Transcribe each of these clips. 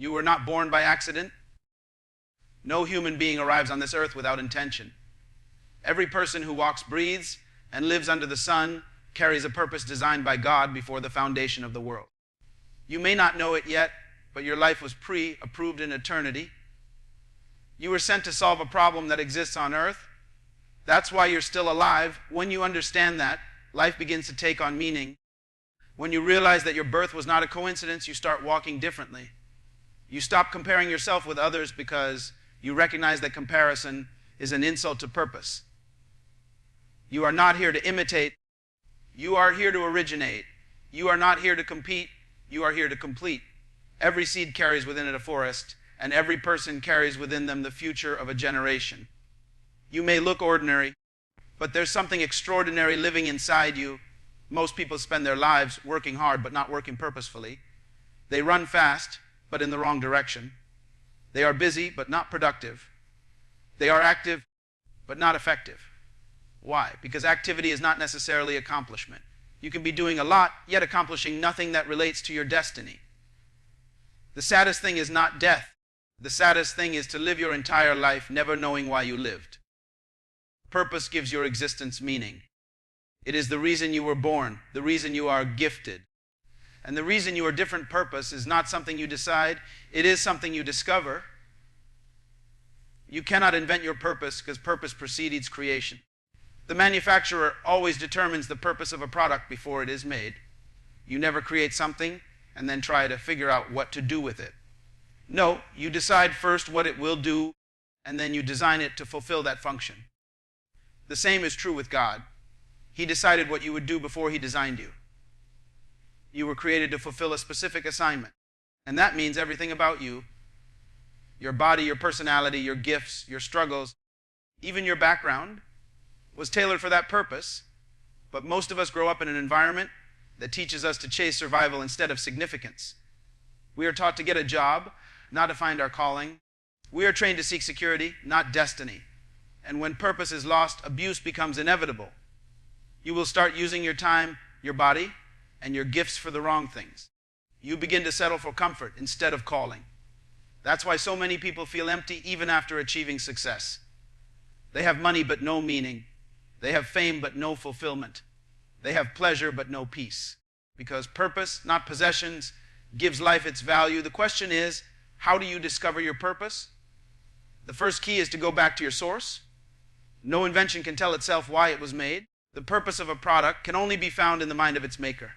You were not born by accident. No human being arrives on this earth without intention. Every person who walks, breathes, and lives under the sun carries a purpose designed by God before the foundation of the world. You may not know it yet, but your life was pre-approved in eternity. You were sent to solve a problem that exists on earth. That's why you're still alive. When you understand that, life begins to take on meaning. When you realize that your birth was not a coincidence, you start walking differently. You stop comparing yourself with others because you recognize that comparison is an insult to purpose. You are not here to imitate. You are here to originate. You are not here to compete. You are here to complete. Every seed carries within it a forest, and every person carries within them the future of a generation. You may look ordinary, but there's something extraordinary living inside you. Most people spend their lives working hard but not working purposefully. They run fast, but in the wrong direction. They are busy but not productive. They are active but not effective. Why? Because activity is not necessarily accomplishment. You can be doing a lot, yet accomplishing nothing that relates to your destiny. The saddest thing is not death. The saddest thing is to live your entire life never knowing why you lived. Purpose gives your existence meaning. It is the reason you were born, the reason you are gifted. And the reason you are different purpose is not something you decide, it is something you discover. You cannot invent your purpose because purpose precedes creation. The manufacturer always determines the purpose of a product before it is made. You never create something and then try to figure out what to do with it. No, you decide first what it will do, and then you design it to fulfill that function. The same is true with God. He decided what you would do before He designed you. You were created to fulfill a specific assignment, and that means everything about you, your body, your personality, your gifts, your struggles, even your background, was tailored for that purpose. But most of us grow up in an environment that teaches us to chase survival instead of significance. We are taught to get a job, not to find our calling. We are trained to seek security, not destiny. And when purpose is lost, abuse becomes inevitable. You will start using your time, your body, and your gifts for the wrong things. You begin to settle for comfort instead of calling. That's why so many people feel empty even after achieving success. They have money but no meaning. They have fame but no fulfillment. They have pleasure but no peace. Because purpose, not possessions, gives life its value. The question is, how do you discover your purpose? The first key is to go back to your source. No invention can tell itself why it was made. The purpose of a product can only be found in the mind of its maker.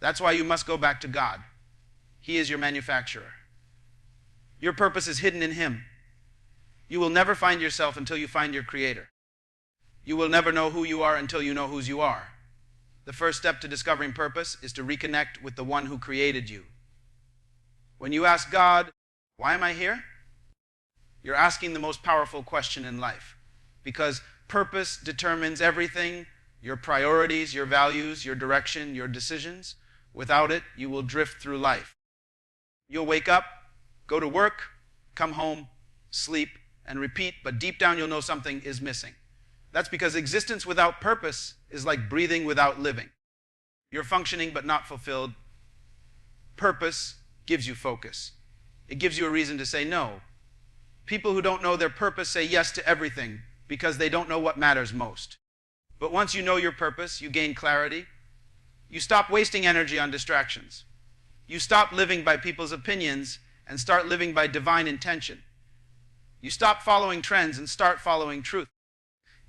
That's why you must go back to God. He is your manufacturer. Your purpose is hidden in Him. You will never find yourself until you find your Creator. You will never know who you are until you know whose you are. The first step to discovering purpose is to reconnect with the one who created you. When you ask God, why am I here? You're asking the most powerful question in life. Because purpose determines everything, your priorities, your values, your direction, your decisions. Without it, you will drift through life. You'll wake up, go to work, come home, sleep, and repeat, but deep down you'll know something is missing. That's because existence without purpose is like breathing without living. You're functioning but not fulfilled. Purpose gives you focus. It gives you a reason to say no. People who don't know their purpose say yes to everything because they don't know what matters most. But once you know your purpose, you gain clarity. You stop wasting energy on distractions. You stop living by people's opinions and start living by divine intention. You stop following trends and start following truth.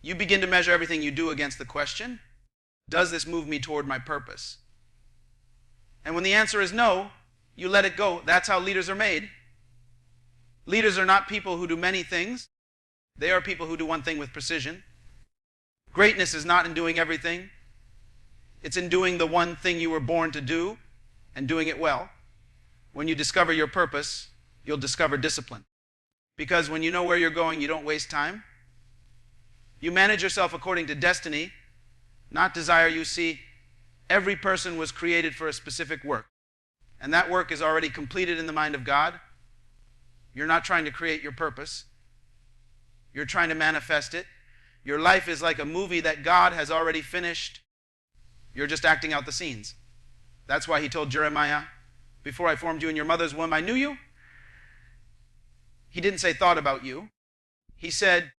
You begin to measure everything you do against the question, does this move me toward my purpose? And when the answer is no, you let it go. That's how leaders are made. Leaders are not people who do many things. They are people who do one thing with precision. Greatness is not in doing everything. It's in doing the one thing you were born to do and doing it well. When you discover your purpose, you'll discover discipline. Because when you know where you're going, you don't waste time. You manage yourself according to destiny, not desire. You see, every person was created for a specific work. And that work is already completed in the mind of God. You're not trying to create your purpose. You're trying to manifest it. Your life is like a movie that God has already finished. You're just acting out the scenes. That's why He told Jeremiah, Before I formed you in your mother's womb, I knew you. He didn't say thought about you. He said,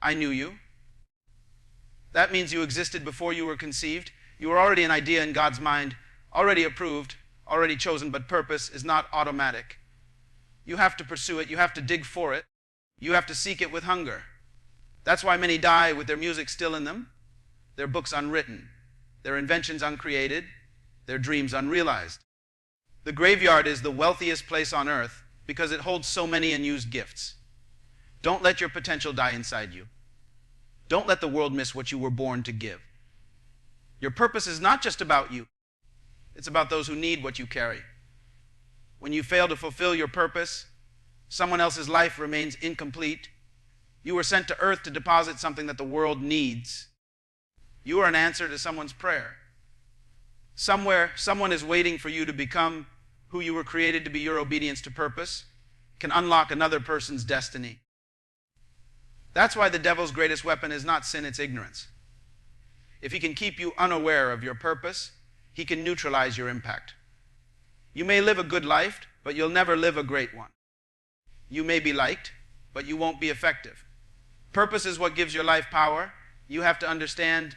I knew you. That means you existed before you were conceived. You were already an idea in God's mind, already approved, already chosen, but purpose is not automatic. You have to pursue it. You have to dig for it. You have to seek it with hunger. That's why many die with their music still in them, their books unwritten, their inventions uncreated, their dreams unrealized. The graveyard is the wealthiest place on earth because it holds so many unused gifts. Don't let your potential die inside you. Don't let the world miss what you were born to give. Your purpose is not just about you. It's about those who need what you carry. When you fail to fulfill your purpose, someone else's life remains incomplete. You were sent to earth to deposit something that the world needs. You are an answer to someone's prayer. Somewhere, someone is waiting for you to become who you were created to be. Your obedience to purpose can unlock another person's destiny. That's why the devil's greatest weapon is not sin, it's ignorance. If he can keep you unaware of your purpose, he can neutralize your impact. You may live a good life, but you'll never live a great one. You may be liked, but you won't be effective. Purpose is what gives your life power. You have to understand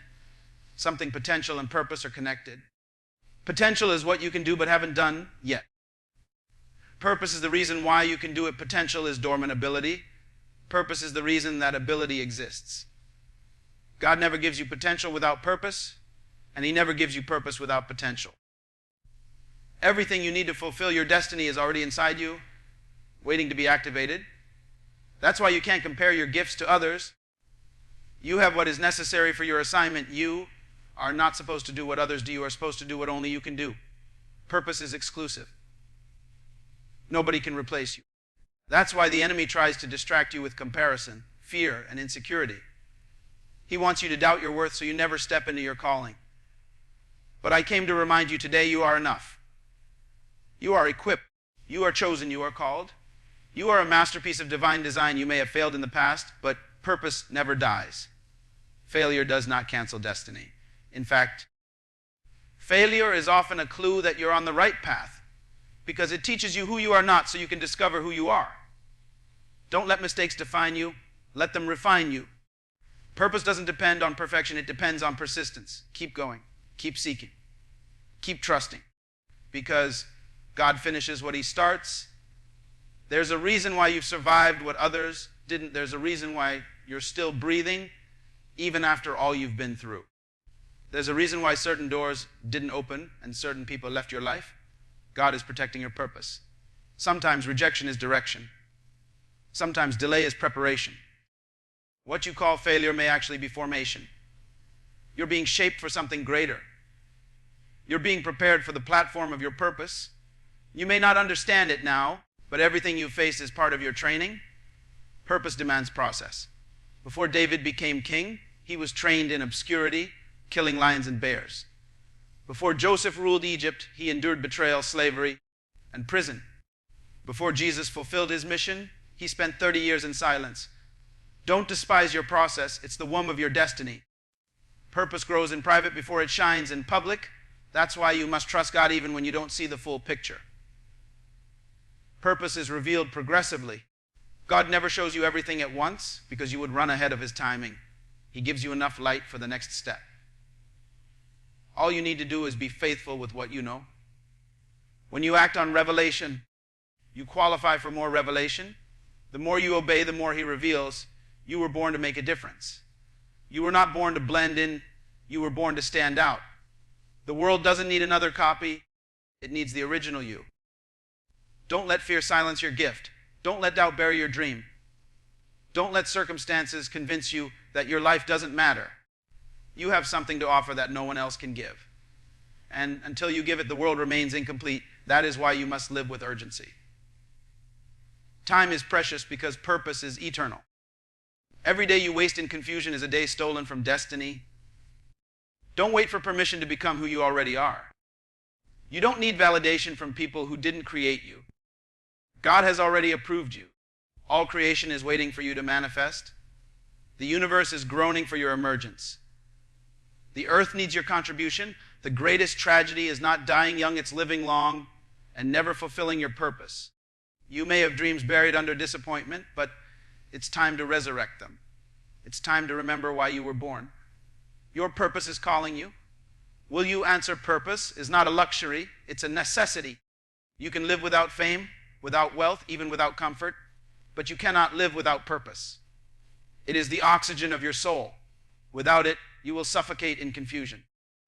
something. Potential and purpose are connected. Potential is what you can do but haven't done yet. Purpose is the reason why you can do it. Potential is dormant ability. Purpose is the reason that ability exists. God never gives you potential without purpose, and he never gives you purpose without potential. Everything you need to fulfill your destiny is already inside you, waiting to be activated. That's why you can't compare your gifts to others. You have what is necessary for your assignment. You are not supposed to do what others do. You are supposed to do what only you can do. Purpose is exclusive. Nobody can replace you. That's why the enemy tries to distract you with comparison, fear, and insecurity. He wants you to doubt your worth so you never step into your calling. But I came to remind you today you are enough. You are equipped. You are chosen. You are called. You are a masterpiece of divine design. You may have failed in the past, but purpose never dies. Failure does not cancel destiny. In fact, failure is often a clue that you're on the right path because it teaches you who you are not so you can discover who you are. Don't let mistakes define you. Let them refine you. Purpose doesn't depend on perfection. It depends on persistence. Keep going. Keep seeking. Keep trusting. Because God finishes what he starts. There's a reason why you've survived what others didn't. There's a reason why you're still breathing even after all you've been through. There's a reason why certain doors didn't open and certain people left your life. God is protecting your purpose. Sometimes rejection is direction. Sometimes delay is preparation. What you call failure may actually be formation. You're being shaped for something greater. You're being prepared for the platform of your purpose. You may not understand it now, but everything you face is part of your training. Purpose demands process. Before David became king, he was trained in obscurity, killing lions and bears. Before Joseph ruled Egypt, he endured betrayal, slavery, and prison. Before Jesus fulfilled his mission, he spent 30 years in silence. Don't despise your process. It's the womb of your destiny. Purpose grows in private before it shines in public. That's why you must trust God even when you don't see the full picture. Purpose is revealed progressively. God never shows you everything at once because you would run ahead of his timing. He gives you enough light for the next step. All you need to do is be faithful with what you know. When you act on revelation, you qualify for more revelation. The more you obey, the more he reveals. You were born to make a difference. You were not born to blend in. You were born to stand out. The world doesn't need another copy. It needs the original you. Don't let fear silence your gift. Don't let doubt bury your dream. Don't let circumstances convince you that your life doesn't matter. You have something to offer that no one else can give. And until you give it, the world remains incomplete. That is why you must live with urgency. Time is precious because purpose is eternal. Every day you waste in confusion is a day stolen from destiny. Don't wait for permission to become who you already are. You don't need validation from people who didn't create you. God has already approved you. All creation is waiting for you to manifest. The universe is groaning for your emergence. The earth needs your contribution. The greatest tragedy is not dying young, it's living long and never fulfilling your purpose. You may have dreams buried under disappointment, but it's time to resurrect them. It's time to remember why you were born. Your purpose is calling you. Will you answer purpose is not a luxury, it's a necessity. You can live without fame, without wealth, even without comfort, but you cannot live without purpose. It is the oxygen of your soul. Without it, you will suffocate in confusion.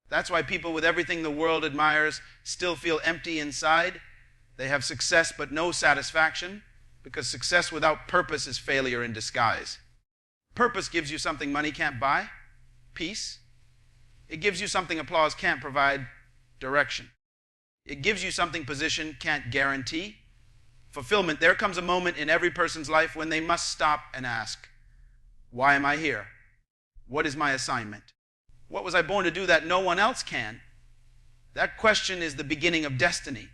That's why people with everything the world admires still feel empty inside. They have success but no satisfaction, because success without purpose is failure in disguise. Purpose gives you something money can't buy, peace. It gives you something applause can't provide, direction. It gives you something position can't guarantee, fulfillment. There comes a moment in every person's life when they must stop and ask, why am I here? What is my assignment? What was I born to do that no one else can? That question is the beginning of destiny.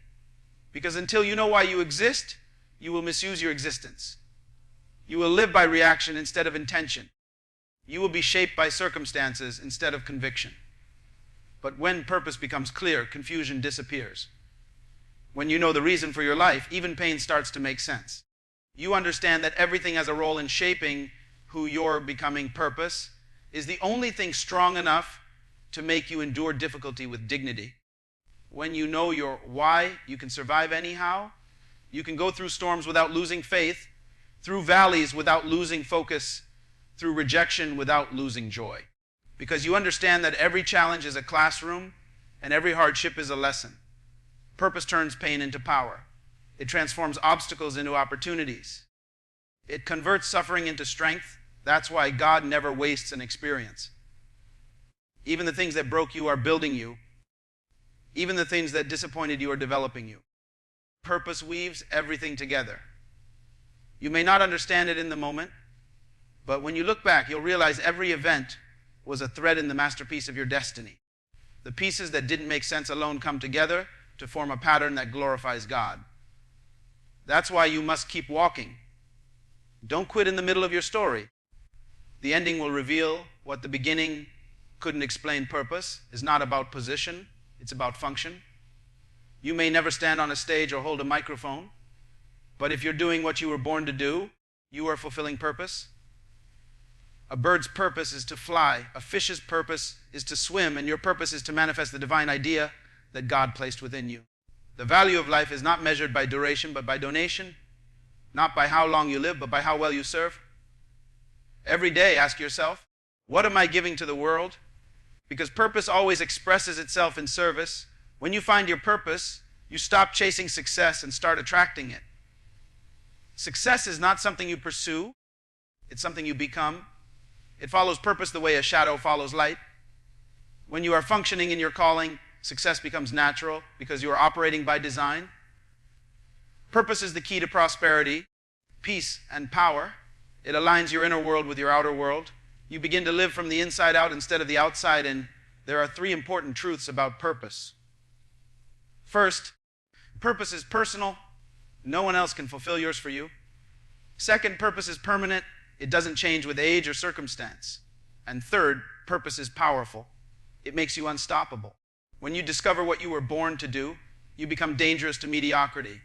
Because until you know why you exist, you will misuse your existence. You will live by reaction instead of intention. You will be shaped by circumstances instead of conviction. But when purpose becomes clear, confusion disappears. When you know the reason for your life, even pain starts to make sense. You understand that everything has a role in shaping who you're becoming. Purpose is the only thing strong enough to make you endure difficulty with dignity. When you know your why, you can survive anyhow. You can go through storms without losing faith, through valleys without losing focus, through rejection without losing joy. Because you understand that every challenge is a classroom and every hardship is a lesson. Purpose turns pain into power. It transforms obstacles into opportunities. It converts suffering into strength. That's why God never wastes an experience. Even the things that broke you are building you. Even the things that disappointed you are developing you. Purpose weaves everything together. You may not understand it in the moment, but when you look back, you'll realize every event was a thread in the masterpiece of your destiny. The pieces that didn't make sense alone come together to form a pattern that glorifies God. That's why you must keep walking. Don't quit in the middle of your story. The ending will reveal what the beginning couldn't explain. Purpose is not about position, it's about function. You may never stand on a stage or hold a microphone, but if you're doing what you were born to do, you are fulfilling purpose. A bird's purpose is to fly. A fish's purpose is to swim, and your purpose is to manifest the divine idea that God placed within you. The value of life is not measured by duration, but by donation. Not by how long you live, but by how well you serve. Every day, ask yourself, what am I giving to the world? Because purpose always expresses itself in service. When you find your purpose, you stop chasing success and start attracting it. Success is not something you pursue. It's something you become. It follows purpose the way a shadow follows light. When you are functioning in your calling, success becomes natural because you are operating by design. Purpose is the key to prosperity, peace, and power. It aligns your inner world with your outer world. You begin to live from the inside out instead of the outside, and there are 3 important truths about purpose. First, purpose is personal. No one else can fulfill yours for you. Second, purpose is permanent. It doesn't change with age or circumstance. And third, purpose is powerful. It makes you unstoppable. When you discover what you were born to do, you become dangerous to mediocrity.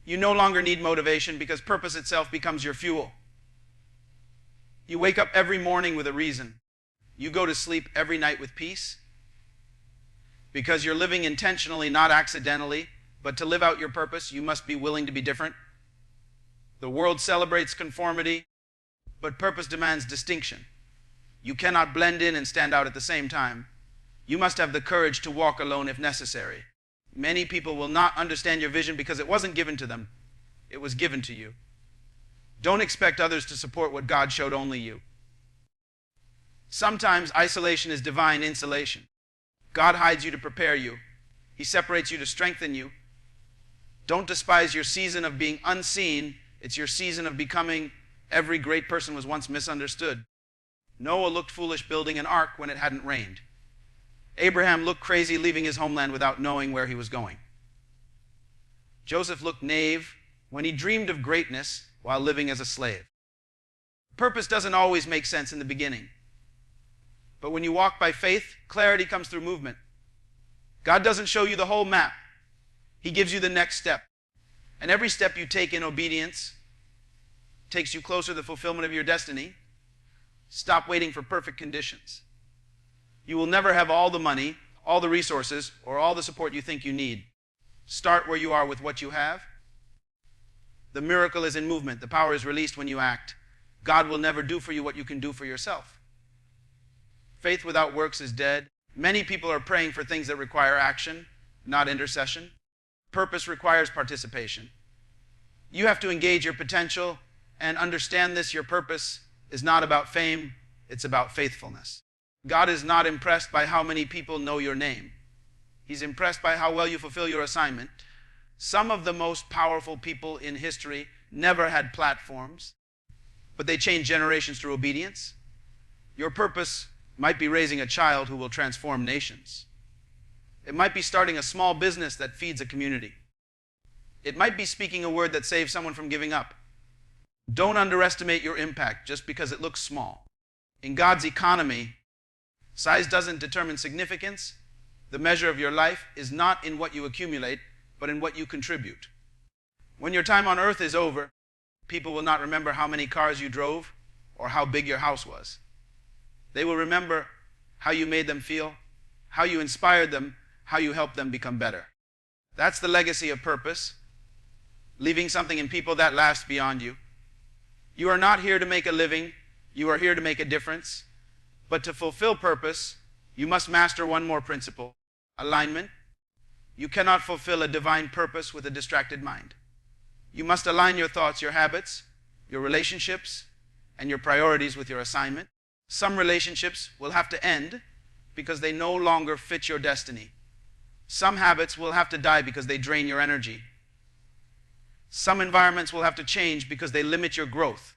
You no longer need motivation because purpose itself becomes your fuel. You wake up every morning with a reason. You go to sleep every night with peace because you're living intentionally, not accidentally. But to live out your purpose, you must be willing to be different. The world celebrates conformity, but purpose demands distinction. You cannot blend in and stand out at the same time. You must have the courage to walk alone if necessary. Many people will not understand your vision because it wasn't given to them. It was given to you. Don't expect others to support what God showed only you. Sometimes isolation is divine insulation. God hides you to prepare you. He separates you to strengthen you. Don't despise your season of being unseen. It's your season of becoming. Every great person was once misunderstood. Noah looked foolish building an ark when it hadn't rained. Abraham looked crazy leaving his homeland without knowing where he was going. Joseph looked naive when he dreamed of greatness while living as a slave. Purpose doesn't always make sense in the beginning. But when you walk by faith, clarity comes through movement. God doesn't show you the whole map. He gives you the next step. And every step you take in obedience takes you closer to the fulfillment of your destiny. Stop waiting for perfect conditions. You will never have all the money, all the resources, or all the support you think you need. Start where you are with what you have. The miracle is in movement. The power is released when you act. God will never do for you what you can do for yourself. Faith without works is dead. Many people are praying for things that require action, not intercession. Purpose requires participation. You have to engage your potential and understand this. Your purpose is not about fame, it's about faithfulness. God is not impressed by how many people know your name. He's impressed by how well you fulfill your assignment. Some of the most powerful people in history never had platforms, but they changed generations through obedience. Your purpose might be raising a child who will transform nations. It might be starting a small business that feeds a community. It might be speaking a word that saves someone from giving up. Don't underestimate your impact just because it looks small. In God's economy, size doesn't determine significance. The measure of your life is not in what you accumulate, but in what you contribute. When your time on earth is over, people will not remember how many cars you drove or how big your house was. They will remember how you made them feel, how you inspired them, how you helped them become better. That's the legacy of purpose, leaving something in people that lasts beyond you. You are not here to make a living, you are here to make a difference. But to fulfill purpose, you must master one more principle: alignment. You cannot fulfill a divine purpose with a distracted mind. You must align your thoughts, your habits, your relationships, and your priorities with your assignment. Some relationships will have to end because they no longer fit your destiny. Some habits will have to die because they drain your energy. Some environments will have to change because they limit your growth.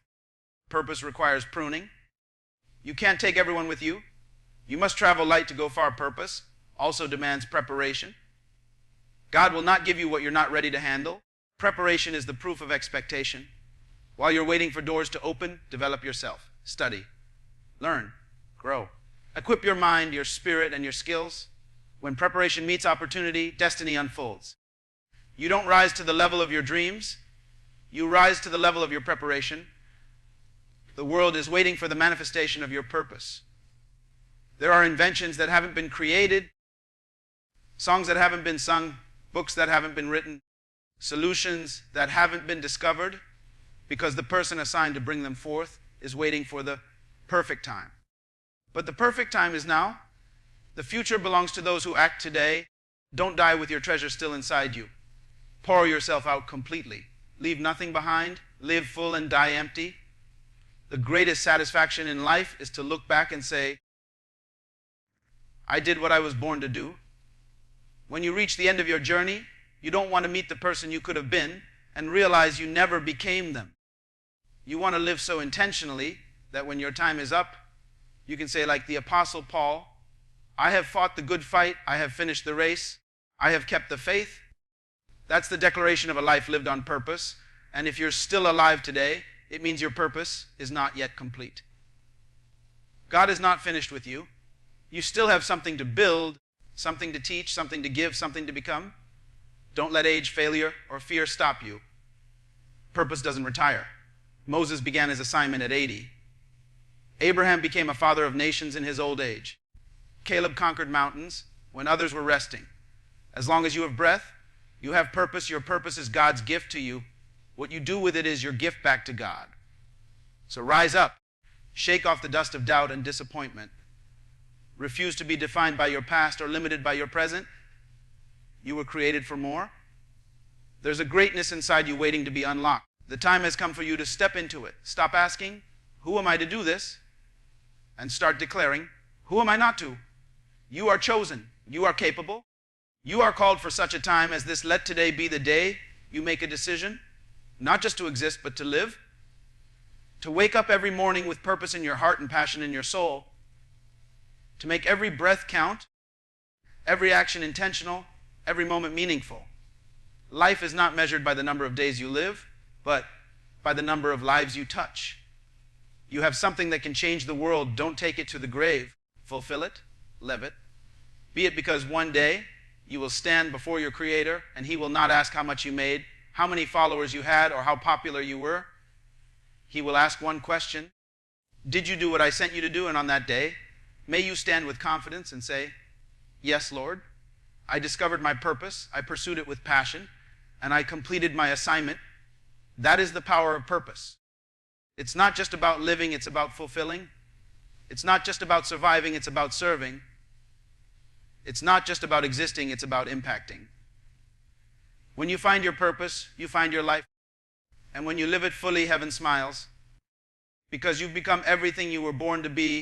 Purpose requires pruning. You can't take everyone with you. You must travel light to go far. Purpose also demands preparation. God will not give you what you're not ready to handle. Preparation is the proof of expectation. While you're waiting for doors to open, develop yourself. Study, learn, grow. Equip your mind, your spirit, and your skills. When preparation meets opportunity, destiny unfolds. You don't rise to the level of your dreams. You rise to the level of your preparation. The world is waiting for the manifestation of your purpose. There are inventions that haven't been created, songs that haven't been sung, books that haven't been written, solutions that haven't been discovered, because the person assigned to bring them forth is waiting for the perfect time. But the perfect time is now. The future belongs to those who act today. Don't die with your treasure still inside you. Pour yourself out completely. Leave nothing behind. Live full and die empty. The greatest satisfaction in life is to look back and say, I did what I was born to do. When you reach the end of your journey, you don't want to meet the person you could have been and realize you never became them. You want to live so intentionally that when your time is up, you can say, like the Apostle Paul, I have fought the good fight, I have finished the race, I have kept the faith. That's the declaration of a life lived on purpose. And if you're still alive today, it means your purpose is not yet complete. God is not finished with you. You still have something to build, something to teach, something to give, something to become. Don't let age, failure, or fear stop you. Purpose doesn't retire. Moses began his assignment at 80. Abraham became a father of nations in his old age. Caleb conquered mountains when others were resting. As long as you have breath, you have purpose. Your purpose is God's gift to you. What you do with it is your gift back to God. So rise up. Shake off the dust of doubt and disappointment. Refuse to be defined by your past or limited by your present. You were created for more. There's a greatness inside you waiting to be unlocked. The time has come for you to step into it. Stop asking, who am I to do this? And start declaring, who am I not to? You are chosen. You are capable. You are called for such a time as this. Let today be the day you make a decision, not just to exist, but to live. To wake up every morning with purpose in your heart and passion in your soul. To make every breath count, every action intentional, every moment meaningful. Life is not measured by the number of days you live, but by the number of lives you touch. You have something that can change the world. Don't take it to the grave. Fulfill it, live it. Be it because one day You will stand before your Creator, and He will not ask how much you made, how many followers you had, or how popular you were. He will ask one question: did you do what I sent you to do? And on that day, may you stand with confidence and say, yes, Lord, I discovered my purpose, I pursued it with passion, and I completed my assignment. That is the power of purpose. It's not just about living, it's about fulfilling. It's not just about surviving, it's about serving. It's not just about existing, it's about impacting. When you find your purpose, you find your life. And when you live it fully, heaven smiles. Because you've become everything you were born to be